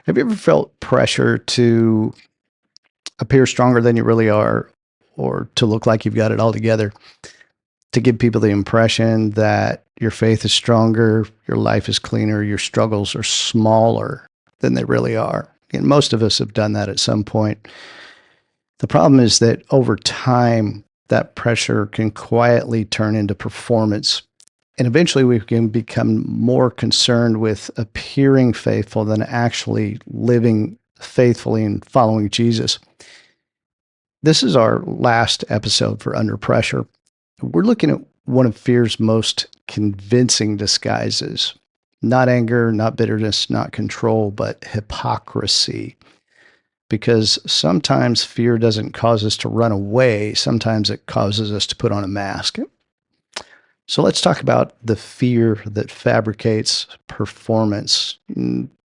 Have you ever felt pressure to appear stronger than you really are, or to look like you've got it all together, to give people the impression that your faith is stronger, your life is cleaner, your struggles are smaller than they really are? And most of us have done that at some point. The problem is that over time, that pressure can quietly turn into performance. And eventually, we can become more concerned with appearing faithful than actually living faithfully and following Jesus. This is our last episode for Under Pressure. We're looking at one of fear's most convincing disguises. Not anger, not bitterness, not control, but hypocrisy. Because sometimes fear doesn't cause us to run away, sometimes it causes us to put on a mask. So let's talk about the fear that fabricates performance.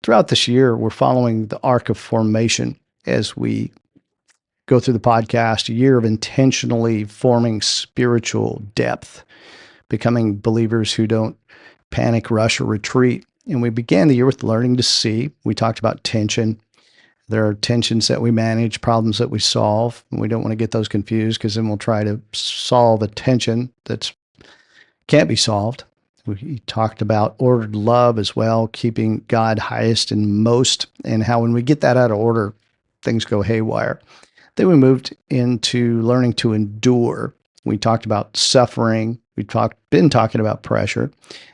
Throughout this year, we're following the arc of formation as we go through the podcast, a year of intentionally forming spiritual depth, becoming believers who don't panic, rush, or retreat. And we began the year with learning to see. We talked about tension. There are tensions that we manage, problems that we solve, and we don't want to get those confused because then we'll try to solve a tension that can't be solved. We talked about ordered love as well, keeping God highest and most, and how when we get that out of order, things go haywire. Then we moved into learning to endure. We talked about suffering. We've been talking about pressure.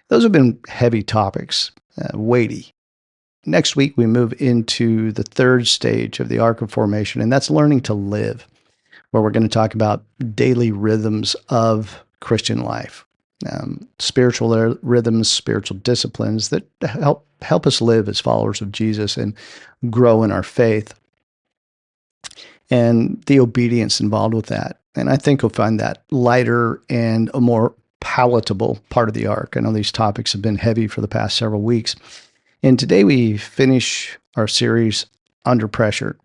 Those have been heavy topics, weighty. Next week, we move into the third stage of the arc of formation, and that's learning to live, where we're going to talk about daily rhythms of Christian life, spiritual rhythms, spiritual disciplines that help us live as followers of Jesus and grow in our faith, and the obedience involved with that. And I think you'll find that lighter and a more palatable part of the arc. I know these topics have been heavy for the past several weeks. And today we finish our series, Under Pressure.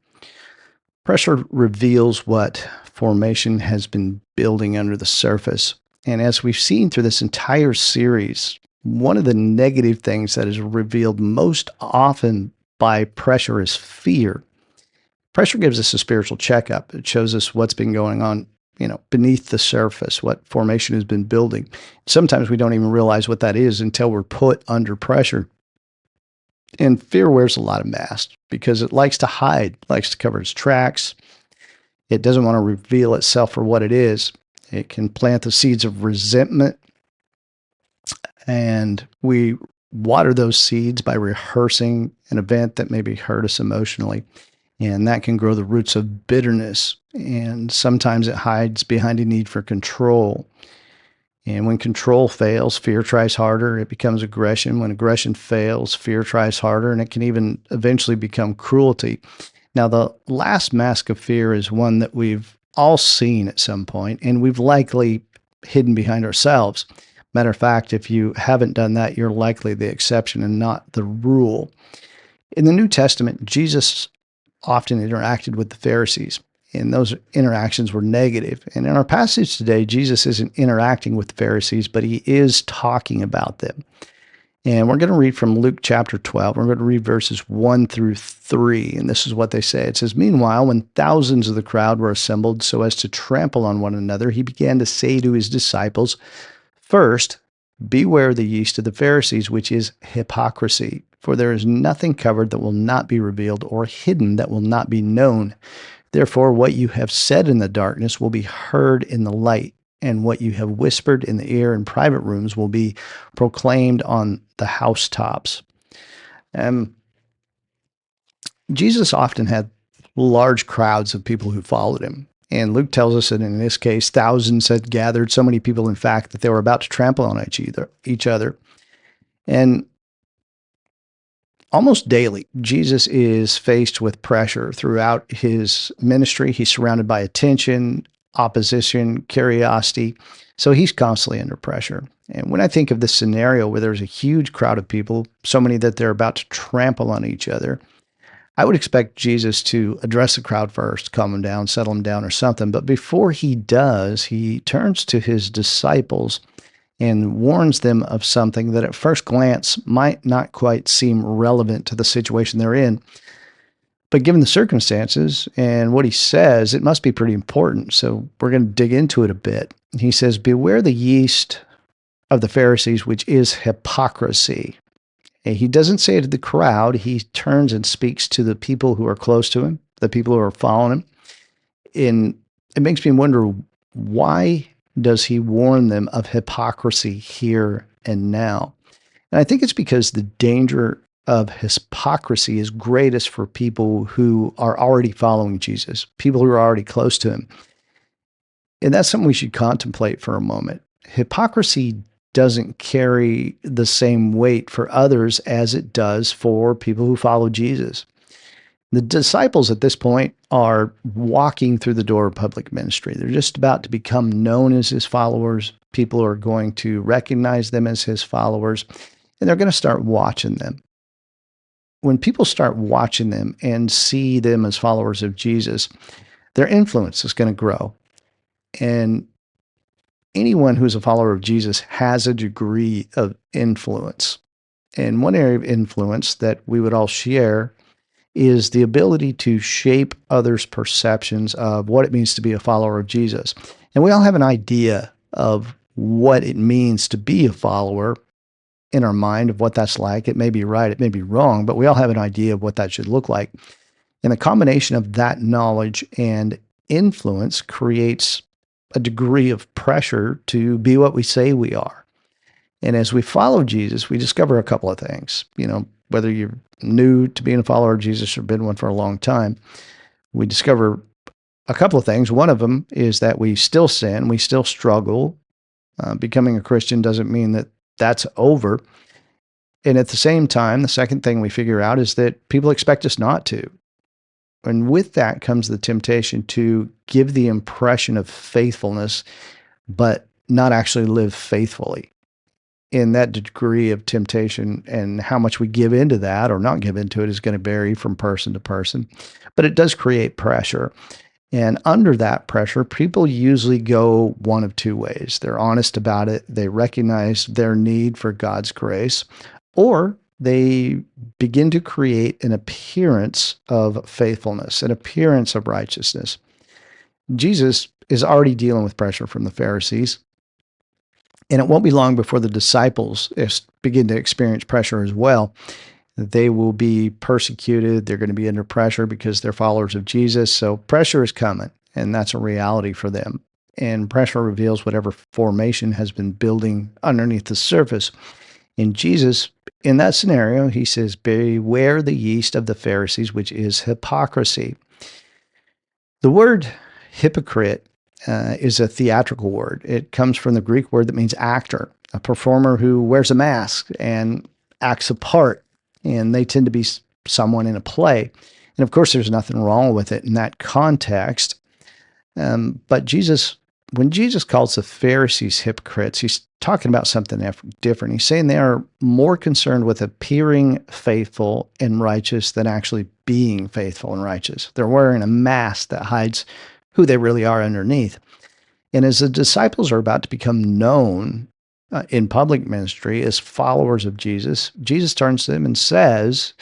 Pressure reveals what formation has been building under the surface. And as we've seen through this entire series, one of the negative things that is revealed most often by pressure is fear. Pressure gives us a spiritual checkup. It shows us what's been going on, beneath the surface, what formation has been building. Sometimes we don't even realize what that is until we're put under pressure. And fear wears a lot of masks because it likes to hide, likes to cover its tracks. It doesn't want to reveal itself for what it is. It can plant the seeds of resentment, and we water those seeds by rehearsing an event that maybe hurt us emotionally. And that can grow the roots of bitterness. And sometimes it hides behind a need for control. And when control fails, fear tries harder. It becomes aggression. When aggression fails, fear tries harder, and it can even eventually become cruelty. Now, the last mask of fear is one that we've all seen at some point, and we've likely hidden behind ourselves. Matter of fact, if you haven't done that, you're likely the exception and not the rule. In the New Testament, Jesus often interacted with the Pharisees, and those interactions were negative. And in our passage today, Jesus isn't interacting with the Pharisees, but he is talking about them. And we're going to read from Luke chapter 12. We're going to read verses 1 through 3. And this is what they say. It says, "Meanwhile, when thousands of the crowd were assembled so as to trample on one another, he began to say to his disciples, 'First, beware the yeast of the Pharisees, which is hypocrisy. For there is nothing covered that will not be revealed, or hidden that will not be known. Therefore, what you have said in the darkness will be heard in the light, and what you have whispered in the ear in private rooms will be proclaimed on the housetops.'" Jesus often had large crowds of people who followed him. And Luke tells us that in this case, thousands had gathered, so many people, in fact, that they were about to trample on each other. And almost daily, Jesus is faced with pressure throughout his ministry. He's surrounded by attention, opposition, curiosity. So he's constantly under pressure. And when I think of this scenario where there's a huge crowd of people, so many that they're about to trample on each other, I would expect Jesus to address the crowd first, calm them down, settle them down or something. But before he does, he turns to his disciples and warns them of something that at first glance might not quite seem relevant to the situation they're in. But given the circumstances and what he says, it must be pretty important. So we're going to dig into it a bit. He says, "Beware the yeast of the Pharisees, which is hypocrisy." And he doesn't say it to the crowd. He turns and speaks to the people who are close to him, the people who are following him. And it makes me wonder, why does he warn them of hypocrisy here and now? And I think it's because the danger of hypocrisy is greatest for people who are already following Jesus, people who are already close to him. And that's something we should contemplate for a moment. Hypocrisy doesn't carry the same weight for others as it does for people who follow Jesus. The disciples at this point are walking through the door of public ministry. They're just about to become known as his followers. People are going to recognize them as his followers, and they're going to start watching them. When people start watching them and see them as followers of Jesus, their influence is going to grow. And anyone who's a follower of Jesus has a degree of influence. And one area of influence that we would all share is the ability to shape others' perceptions of what it means to be a follower of Jesus. And we all have an idea of what it means to be a follower in our mind, of what that's like. It may be right, it may be wrong, but we all have an idea of what that should look like. And the combination of that knowledge and influence creates a degree of pressure to be what we say we are. And as we follow Jesus, we discover a couple of things. Whether you're new to being a follower of Jesus or been one for a long time, we discover a couple of things. One of them is that we still sin, we still struggle. Becoming a Christian doesn't mean that that's over. And at the same time, the second thing we figure out is that people expect us not to. And with that comes the temptation to give the impression of faithfulness, but not actually live faithfully. In that degree of temptation and how much we give into that or not give into it is going to vary from person to person, but it does create pressure. And under that pressure, people usually go one of two ways. They're honest about it. They recognize their need for God's grace, or they begin to create an appearance of faithfulness, an appearance of righteousness. Jesus is already dealing with pressure from the Pharisees. And it won't be long before the disciples begin to experience pressure as well. They will be persecuted. They're going to be under pressure because they're followers of Jesus. So pressure is coming, and that's a reality for them. And pressure reveals whatever formation has been building underneath the surface. And Jesus, in that scenario, he says, "Beware the yeast of the Pharisees, which is hypocrisy." The word hypocrite is a theatrical word. It comes from the Greek word that means actor, a performer who wears a mask and acts a part, and they tend to be someone in a play. And of course, there's nothing wrong with it in that context. But when Jesus calls the Pharisees hypocrites, he's talking about something different. He's saying they are more concerned with appearing faithful and righteous than actually being faithful and righteous. They're wearing a mask that hides who they really are underneath. And as the disciples are about to become known in public ministry as followers of Jesus, Jesus turns to them and says,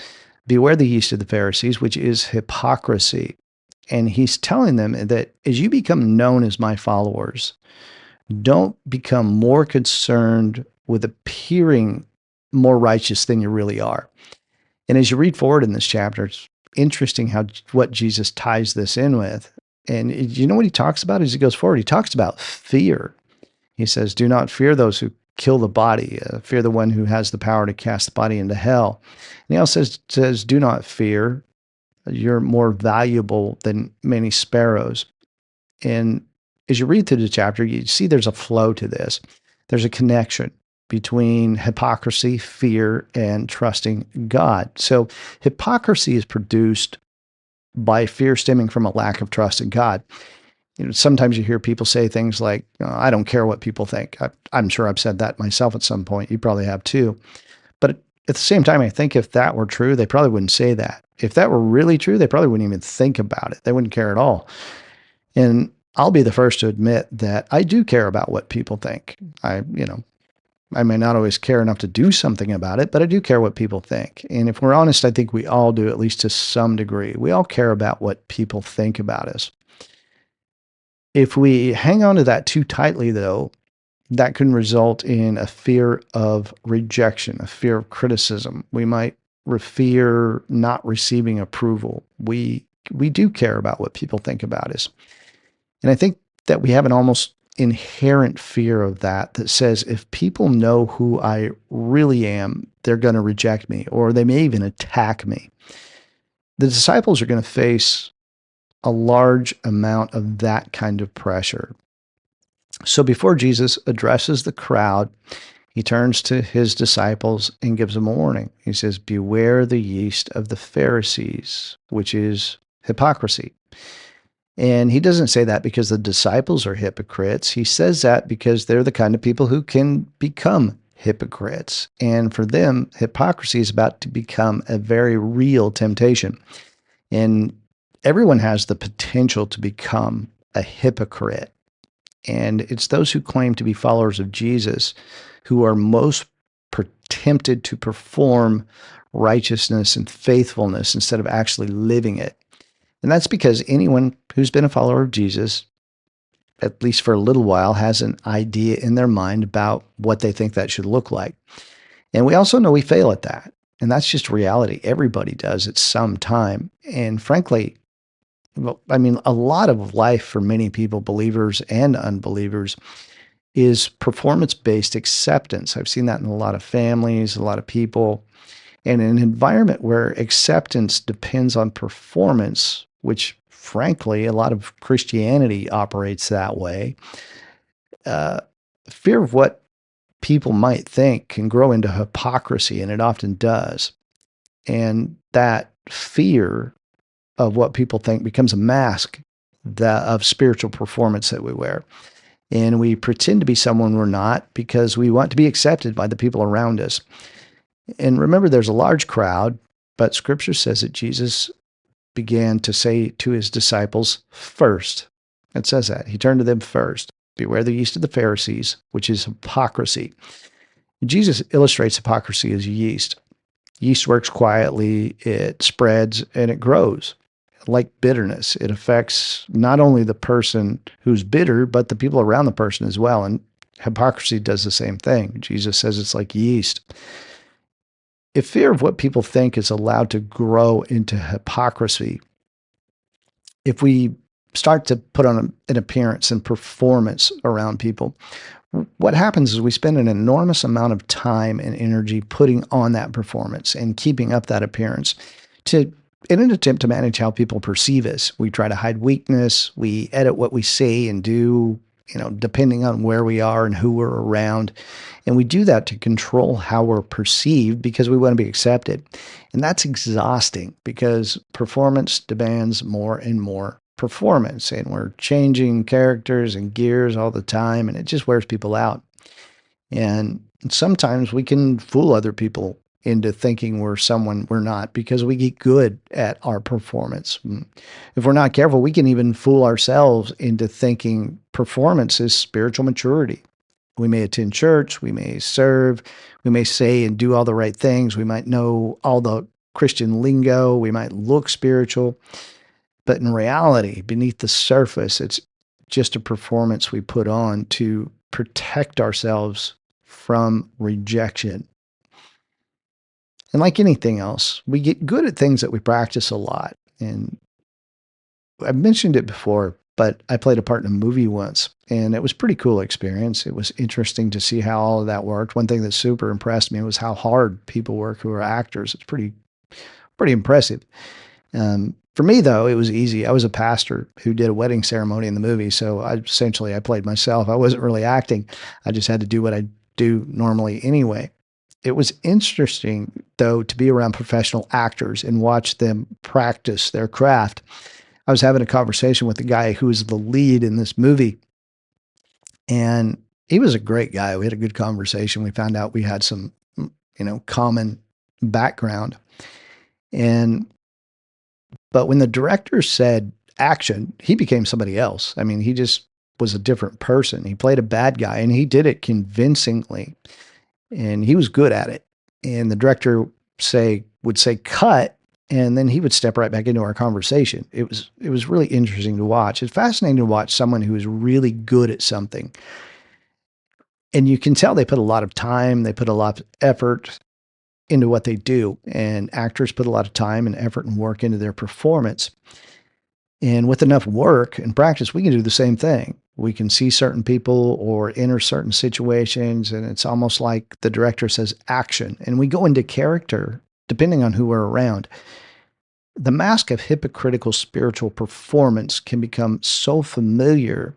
"Beware the yeast of the Pharisees, which is hypocrisy." And he's telling them that as you become known as my followers, don't become more concerned with appearing more righteous than you really are. And as you read forward in this chapter, it's interesting what Jesus ties this in with. And you know what he talks about as he goes forward? He talks about fear. He says, "Do not fear those who kill the body. Fear the one who has the power to cast the body into hell." And he also says, "Do not fear. You're more valuable than many sparrows." And as you read through the chapter, you see there's a flow to this. There's a connection between hypocrisy, fear, and trusting God. So hypocrisy is produced by fear stemming from a lack of trust in God. Sometimes you hear people say things like, "I don't care what people think." I'm sure I've said that myself at some point. You probably have too. But at the same time, I think if that were true, they probably wouldn't say that. If that were really true, they probably wouldn't even think about it. They wouldn't care at all. And I'll be the first to admit that I do care about what people think. I may not always care enough to do something about it, but I do care what people think. And if we're honest, I think we all do, at least to some degree. We all care about what people think about us. If we hang on to that too tightly, though, that can result in a fear of rejection, a fear of criticism. We might fear not receiving approval. We do care about what people think about us. And I think that we have an almost inherent fear of that that says if people know who I really am, they're going to reject me or they may even attack me. The disciples are going to face a large amount of that kind of pressure. So before Jesus addresses the crowd, he turns to his disciples and gives them a warning. He says, "Beware the yeast of the Pharisees," which is hypocrisy. And he doesn't say that because the disciples are hypocrites. He says that because they're the kind of people who can become hypocrites. And for them, hypocrisy is about to become a very real temptation. And everyone has the potential to become a hypocrite. And it's those who claim to be followers of Jesus who are most tempted to perform righteousness and faithfulness instead of actually living it. And that's because anyone who's been a follower of Jesus, at least for a little while, has an idea in their mind about what they think that should look like. And we also know we fail at that. And that's just reality. Everybody does at some time. And frankly, well, I mean, a lot of life for many people, believers and unbelievers, is performance-based acceptance. I've seen that in a lot of families, a lot of people. And in an environment where acceptance depends on performance, which frankly, a lot of Christianity operates that way, fear of what people might think can grow into hypocrisy, and it often does. And that fear of what people think becomes a mask of spiritual performance that we wear. And we pretend to be someone we're not because we want to be accepted by the people around us. And remember, there's a large crowd, but scripture says that Jesus began to say to his disciples first. It says that. He turned to them first. Beware the yeast of the Pharisees, which is hypocrisy. Jesus illustrates hypocrisy as yeast. Yeast works quietly, it spreads, and it grows. Like bitterness, it affects not only the person who's bitter, but the people around the person as well. And hypocrisy does the same thing. Jesus says it's like yeast. If fear of what people think is allowed to grow into hypocrisy, if we start to put on an appearance and performance around people, what happens is we spend an enormous amount of time and energy putting on that performance and keeping up that appearance in an attempt to manage how people perceive us. We try to hide weakness. We edit what we say and do, depending on where we are and who we're around. And we do that to control how we're perceived because we want to be accepted. And that's exhausting because performance demands more and more performance. And we're changing characters and gears all the time, and it just wears people out. And sometimes we can fool other people into thinking we're someone we're not because we get good at our performance. If we're not careful, we can even fool ourselves into thinking performance is spiritual maturity. We may attend church, we may serve, we may say and do all the right things, we might know all the Christian lingo, we might look spiritual, but in reality, beneath the surface, it's just a performance we put on to protect ourselves from rejection. And like anything else, we get good at things that we practice a lot. And I've mentioned it before, but I played a part in a movie once, and it was a pretty cool experience. It was interesting to see how all of that worked. One thing that super impressed me was how hard people work who are actors. It's pretty impressive. For me, though, it was easy. I was a pastor who did a wedding ceremony in the movie, so I played myself. I wasn't really acting. I just had to do what I do normally anyway. It was interesting, though, to be around professional actors and watch them practice their craft. I was having a conversation with the guy who was the lead in this movie, and he was a great guy. We had a good conversation. We found out we had some, common background. But when the director said action, he became somebody else. I mean, he just was a different person. He played a bad guy, and he did it convincingly. and he was good at it. And the director would say cut, and then he would step right back into our conversation. It was really interesting to watch. It's fascinating to watch someone who is really good at something, and you can tell they put a lot of time, they put a lot of effort into what they do, and actors put a lot of time and effort and work into their performance. And with enough work and practice, we can do the same thing. We can see certain people or enter certain situations, and it's almost like the director says action, and we go into character depending on who we're around. The mask of hypocritical spiritual performance can become so familiar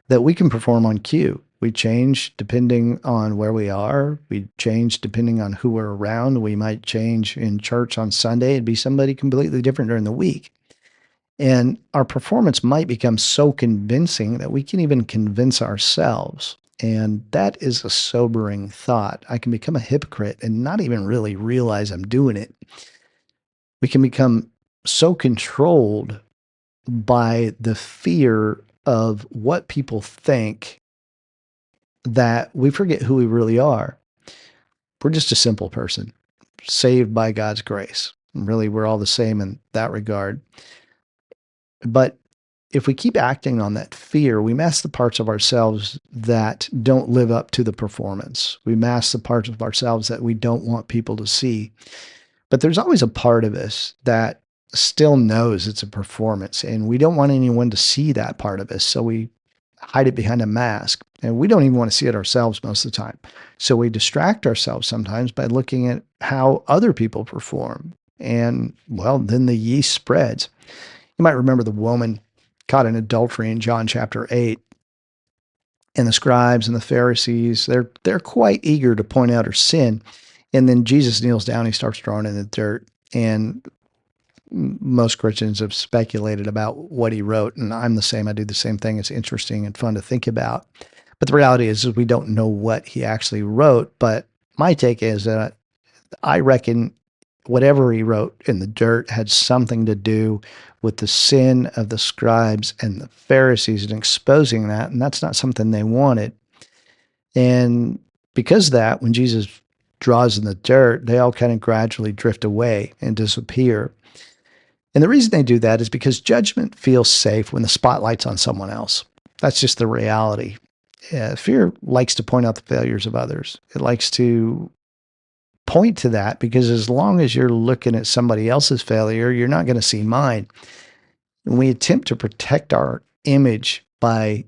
that we can perform on cue. We change depending on where we are. We change depending on who we're around. We might change in church on Sunday and be somebody completely different during the week. And our performance might become so convincing that we can even convince ourselves. And that is a sobering thought. I can become a hypocrite and not even really realize I'm doing it. We can become so controlled by the fear of what people think that we forget who we really are. We're just a simple person, saved by God's grace. And really, we're all the same in that regard. But if we keep acting on that fear, we mask the parts of ourselves that don't live up to the performance. We mask the parts of ourselves that we don't want people to see. But there's always a part of us that still knows it's a performance, and we don't want anyone to see that part of us. So we hide it behind a mask, and we don't even want to see it ourselves most of the time. So we distract ourselves sometimes by looking at how other people perform. And well, then the yeast spreads. You might remember the woman caught in adultery in John chapter 8. And the scribes and the Pharisees, they're quite eager to point out her sin. And then Jesus kneels down, he starts throwing in the dirt. And most Christians have speculated about what he wrote, and I'm the same. I do the same thing. It's interesting and fun to think about. But the reality is we don't know what he actually wrote. But my take is that I reckon whatever he wrote in the dirt had something to do with the sin of the scribes and the Pharisees and exposing that, and that's not something they wanted. And because of that, when Jesus draws in the dirt, they all kind of gradually drift away and disappear. And the reason they do that is because judgment feels safe when the spotlight's on someone else. That's just the reality. Fear likes to point out the failures of others. It likes to point to that because as long as you're looking at somebody else's failure, you're not going to see mine. And we attempt to protect our image by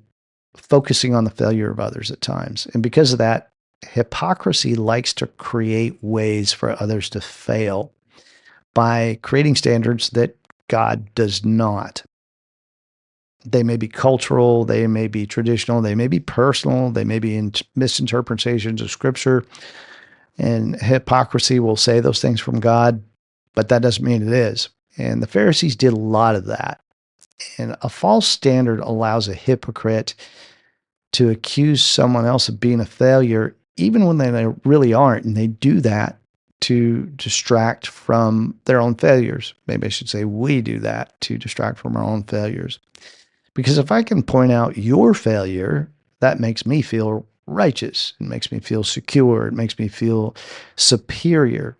focusing on the failure of others at times. And because of that, hypocrisy likes to create ways for others to fail by creating standards that God does not. They may be cultural, they may be traditional, they may be personal, they may be misinterpretations of scripture. And hypocrisy will say those things from God, but that doesn't mean it is. And the Pharisees did a lot of that. And a false standard allows a hypocrite to accuse someone else of being a failure, even when they really aren't. And they do that to distract from their own failures. Maybe I should say we do that to distract from our own failures. Because if I can point out your failure, that makes me feel righteous. It makes me feel secure. It makes me feel superior.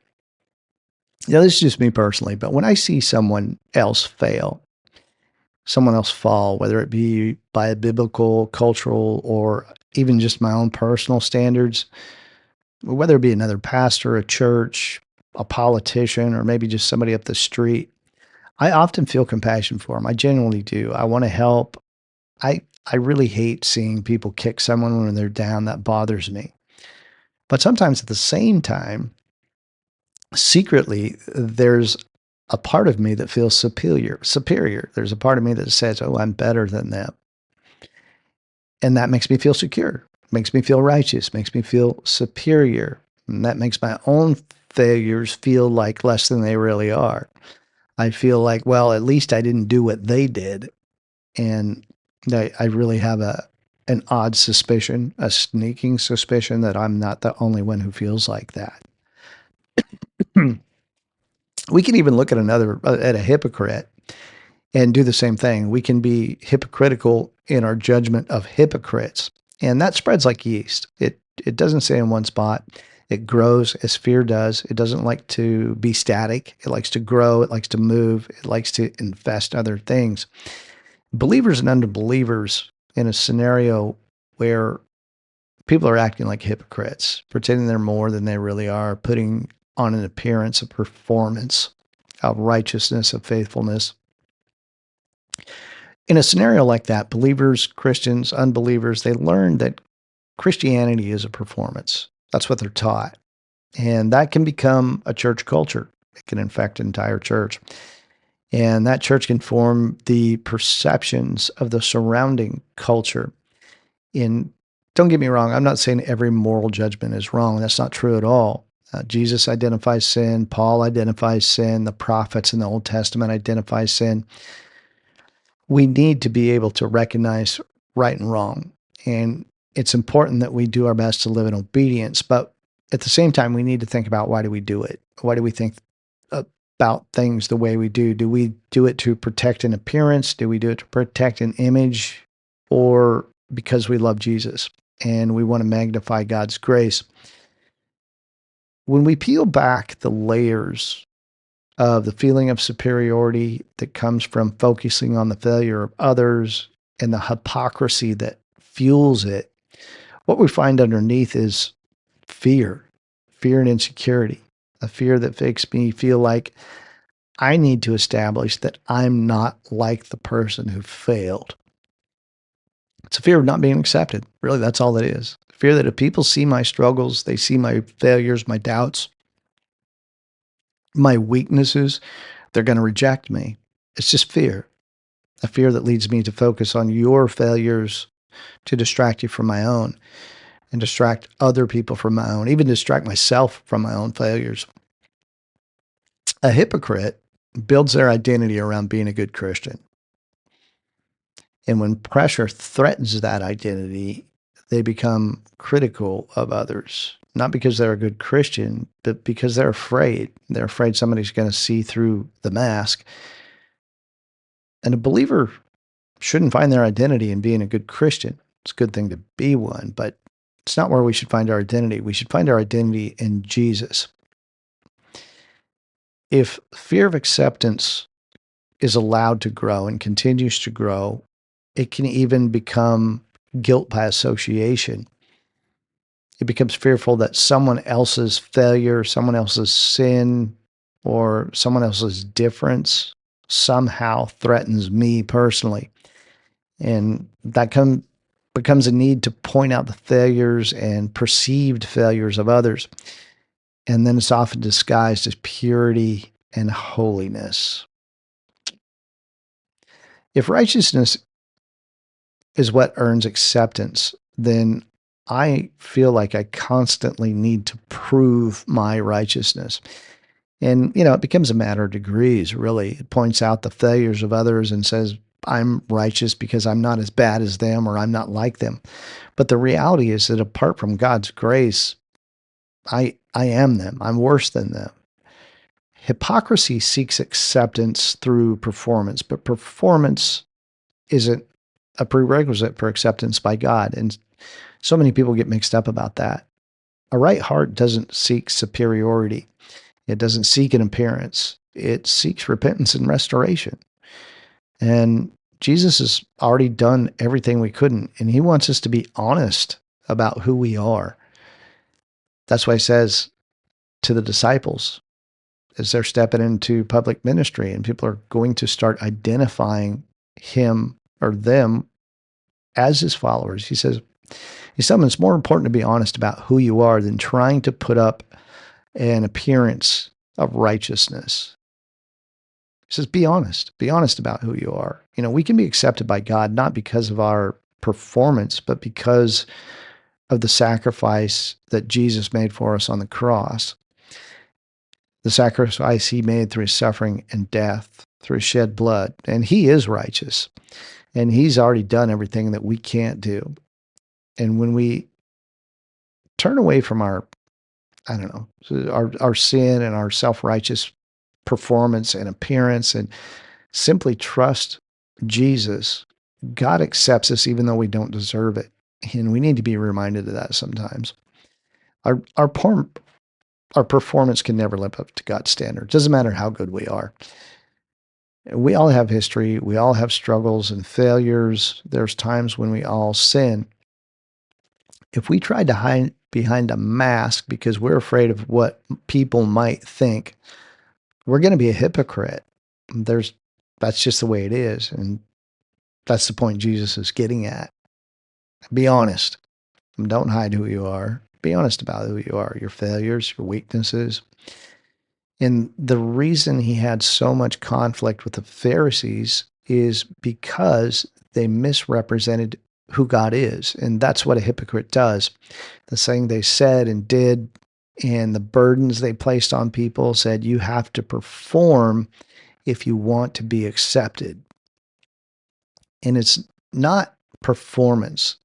Now, this is just me personally, but when I see someone else fail, someone else fall, whether it be by a biblical, cultural, or even just my own personal standards, whether it be another pastor, a church, a politician, or maybe just somebody up the street, I often feel compassion for them. I genuinely do. I want to help. I really hate seeing people kick someone when they're down. That bothers me. But sometimes at the same time, secretly, there's a part of me that feels superior. There's a part of me that says, oh, I'm better than them. And that makes me feel secure, makes me feel righteous, makes me feel superior. And that makes my own failures feel like less than they really are. I feel like, well, at least I didn't do what they did. And I really have an odd suspicion, a sneaking suspicion that I'm not the only one who feels like that. We can even look at a hypocrite and do the same thing. We can be hypocritical in our judgment of hypocrites, and that spreads like yeast. It doesn't stay in one spot. It grows as fear does. It doesn't like to be static. It likes to grow. It likes to move. It likes to infest other things. Believers and unbelievers in a scenario where people are acting like hypocrites, pretending they're more than they really are, putting on an appearance of performance, of righteousness, of faithfulness. In a scenario like that, believers, Christians, unbelievers, they learn that Christianity is a performance. That's what they're taught. And that can become a church culture. It can infect an entire church. And that church can form the perceptions of the surrounding culture. Don't get me wrong, I'm not saying every moral judgment is wrong. That's not true at all. Jesus identifies sin. Paul identifies sin. The prophets in the Old Testament identify sin. We need to be able to recognize right and wrong. And it's important that we do our best to live in obedience. But at the same time, we need to think about, why do we do it? Why do we think about things the way we do? Do we do it to protect an appearance? Do we do it to protect an image? Or because we love Jesus and we want to magnify God's grace? When we peel back the layers of the feeling of superiority that comes from focusing on the failure of others and the hypocrisy that fuels it, what we find underneath is fear and insecurity, a fear that makes me feel like I need to establish that I'm not like the person who failed. It's a fear of not being accepted. Really, that's all it is. Fear that if people see my struggles, they see my failures, my doubts, my weaknesses, they're going to reject me. It's just fear, a fear that leads me to focus on your failures, to distract you from my own, and distract other people from my own, even distract myself from my own failures. A hypocrite builds their identity around being a good Christian. And when pressure threatens that identity, they become critical of others, not because they're a good Christian, but because they're afraid. They're afraid somebody's going to see through the mask. And a believer shouldn't find their identity in being a good Christian. It's a good thing to be one, but it's not where we should find our identity. We should find our identity in Jesus. If fear of acceptance is allowed to grow and continues to grow, it can even become guilt by association. It becomes fearful that someone else's failure, someone else's sin, or someone else's difference somehow threatens me personally. And that becomes a need to point out the failures and perceived failures of others. And then it's often disguised as purity and holiness. If righteousness is what earns acceptance, then I feel like I constantly need to prove my righteousness. And, it becomes a matter of degrees, really. It points out the failures of others and says, I'm righteous because I'm not as bad as them, or I'm not like them. But the reality is that apart from God's grace, I am them. I'm worse than them. Hypocrisy seeks acceptance through performance, but performance isn't a prerequisite for acceptance by God. And so many people get mixed up about that. A right heart doesn't seek superiority. It doesn't seek an appearance. It seeks repentance and restoration. And Jesus has already done everything we couldn't, and he wants us to be honest about who we are. That's why he says to the disciples, as they're stepping into public ministry and people are going to start identifying him or them as his followers, he says, it's more important to be honest about who you are than trying to put up an appearance of righteousness. He says, be honest about who you are. We can be accepted by God, not because of our performance, but because of the sacrifice that Jesus made for us on the cross. The sacrifice he made through his suffering and death, through his shed blood. And he is righteous. And he's already done everything that we can't do. And when we turn away from our sin and our self-righteous performance and appearance and simply trust Jesus, God accepts us even though we don't deserve it. And we need to be reminded of that sometimes. Our our performance can never live up to God's standard. Doesn't matter how good we are. We all have history. We all have struggles and failures. There's times when we all sin. If we try to hide behind a mask because we're afraid of what people might think, we're going to be a hypocrite. There's That's just the way it is, and that's the point Jesus is getting at. Be honest. Don't hide who you are. Be honest about who you are, your failures, your weaknesses. And the reason he had so much conflict with the Pharisees is because they misrepresented who God is. And that's what a hypocrite does. The thing they said and did and the burdens they placed on people said, you have to perform if you want to be accepted. And it's not performance.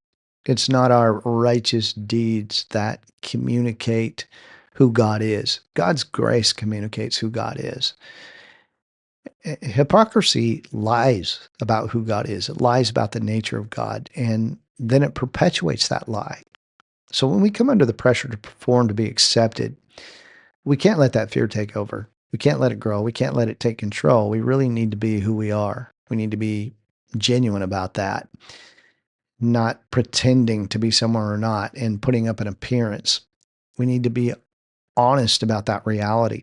It's not our righteous deeds that communicate who God is. God's grace communicates who God is. Hypocrisy lies about who God is. It lies about the nature of God, and then it perpetuates that lie. So when we come under the pressure to perform to be accepted, we can't let that fear take over. We can't let it grow. We can't let it take control. We really need to be who we are. We need to be genuine about that, not pretending to be someone or not and putting up an appearance. We need to be honest about that reality.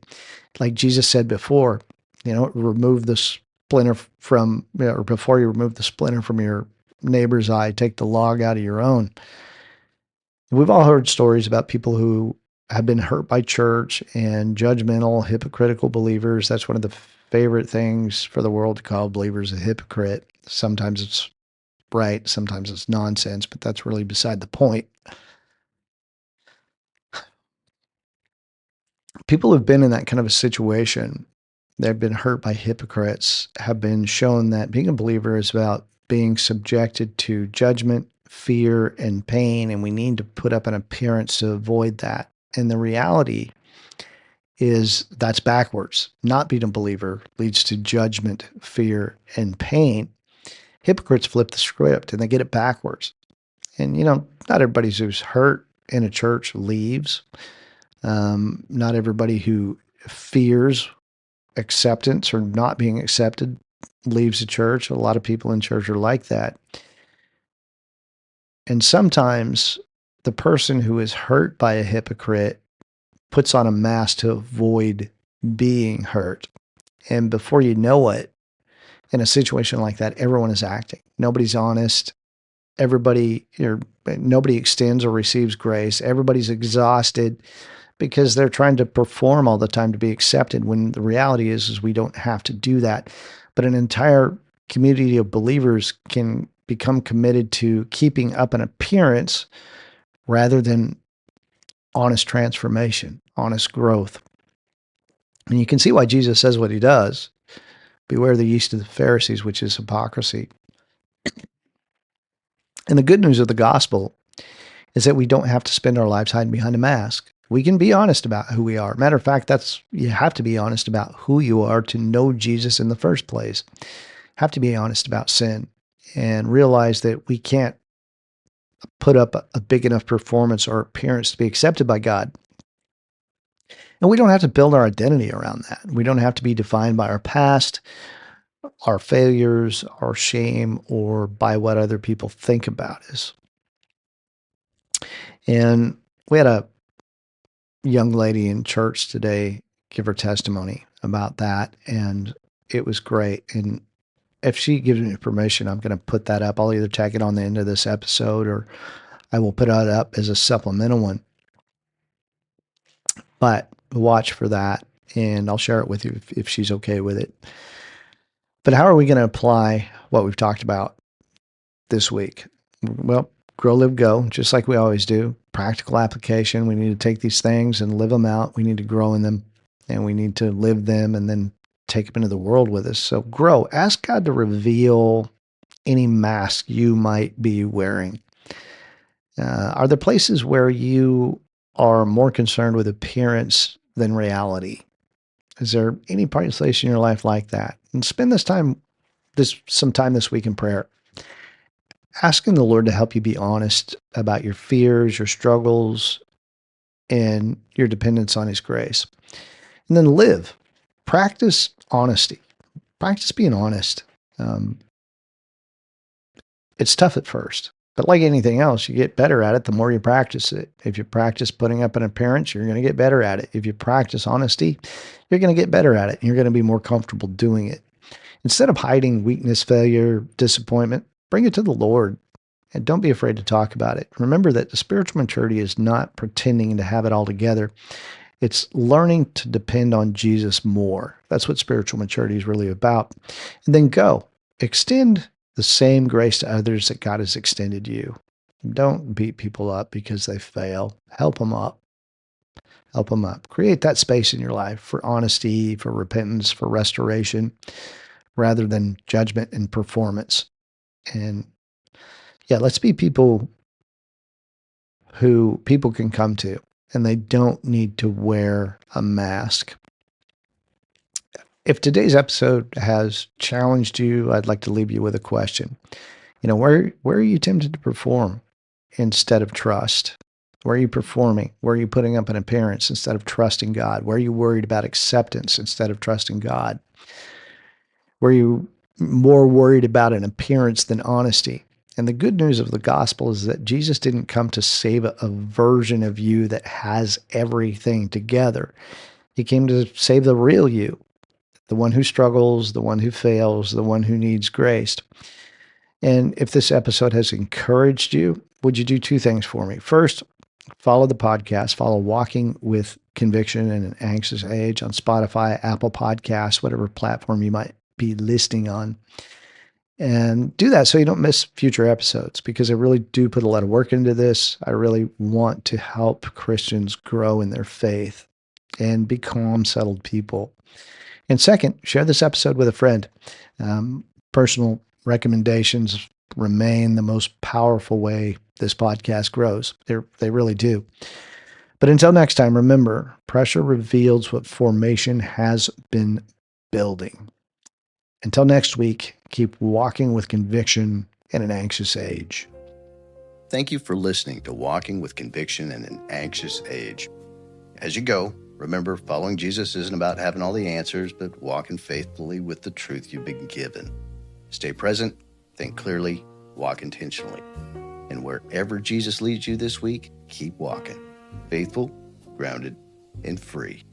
Like Jesus said before, remove the splinter from, or before you remove the splinter from your neighbor's eye, take the log out of your own. We've all heard stories about people who have been hurt by church and judgmental, hypocritical believers. That's one of the favorite things for the world to call believers a hypocrite. Sometimes it's right, sometimes it's nonsense, but that's really beside the point. People who've been in that kind of a situation, they've been hurt by hypocrites, have been shown that being a believer is about being subjected to judgment, fear, and pain, and we need to put up an appearance to avoid that. And the reality is that's backwards. Not being a believer leads to judgment, fear, and pain. Hypocrites flip the script and they get it backwards. And, not everybody who's hurt in a church leaves. Not everybody who fears acceptance or not being accepted leaves the church. A lot of people in church are like that. And sometimes the person who is hurt by a hypocrite puts on a mask to avoid being hurt. And before you know it, in a situation like that, everyone is acting. Nobody's honest. Nobody extends or receives grace. Everybody's exhausted because they're trying to perform all the time to be accepted, when the reality is we don't have to do that. But an entire community of believers can become committed to keeping up an appearance rather than honest transformation, honest growth. And you can see why Jesus says what he does. Beware the yeast of the Pharisees, which is hypocrisy. And the good news of the gospel is that we don't have to spend our lives hiding behind a mask. We can be honest about who we are. Matter of fact, you have to be honest about who you are to know Jesus in the first place. Have to be honest about sin and realize that we can't put up a big enough performance or appearance to be accepted by God. And we don't have to build our identity around that. We don't have to be defined by our past, our failures, our shame, or by what other people think about us. And we had a young lady in church today give her testimony about that, and it was great. And if she gives me permission, I'm going to put that up. I'll either tag it on the end of this episode or I will put it up as a supplemental one. But watch for that, and I'll share it with you if she's okay with it. But how are we going to apply what we've talked about this week? Well, grow, live, go, just like we always do. Practical application. We need to take these things and live them out. We need to grow in them, and we need to live them and then take them into the world with us. So grow. Ask God to reveal any mask you might be wearing. Are there places where you are more concerned with appearance than reality? Is there any place in your life like that? And spend some time this week in prayer, asking the Lord to help you be honest about your fears, your struggles, and your dependence on His grace. And then live. Practice honesty. Practice being honest. It's tough at first, but like anything else, you get better at it the more you practice it. If you practice putting up an appearance, you're going to get better at it. If you practice honesty, you're going to get better at it. And you're going to be more comfortable doing it. Instead of hiding weakness, failure, disappointment, bring it to the Lord and don't be afraid to talk about it. Remember that the spiritual maturity is not pretending to have it all together. It's learning to depend on Jesus more. That's what spiritual maturity is really about. And then go. Extend the same grace to others that God has extended you. Don't beat people up because they fail. Help them up. Help them up. Create that space in your life for honesty, for repentance, for restoration, rather than judgment and performance. And yeah, let's be people who people can come to, and they don't need to wear a mask. If today's episode has challenged you, I'd like to leave you with a question. Where are you tempted to perform instead of trust? Where are you performing? Where are you putting up an appearance instead of trusting God? Where are you worried about acceptance instead of trusting God? Where are you more worried about an appearance than honesty? And the good news of the gospel is that Jesus didn't come to save a version of you that has everything together. He came to save the real you, the one who struggles, the one who fails, the one who needs grace. And if this episode has encouraged you, would you do two things for me? First, follow the podcast, follow Walking with Conviction in an Anxious Age on Spotify, Apple Podcasts, whatever platform you might be listening on. And do that so you don't miss future episodes, because I really do put a lot of work into this. I really want to help Christians grow in their faith and be calm, settled people. And second, share this episode with a friend. Personal recommendations remain the most powerful way this podcast grows. They really do. But until next time, remember, pressure reveals what formation has been building. Until next week, keep walking with conviction in an anxious age. Thank you for listening to Walking with Conviction in an Anxious Age. As you go, remember, following Jesus isn't about having all the answers, but walking faithfully with the truth you've been given. Stay present, think clearly, walk intentionally. And wherever Jesus leads you this week, keep walking, faithful, grounded, and free.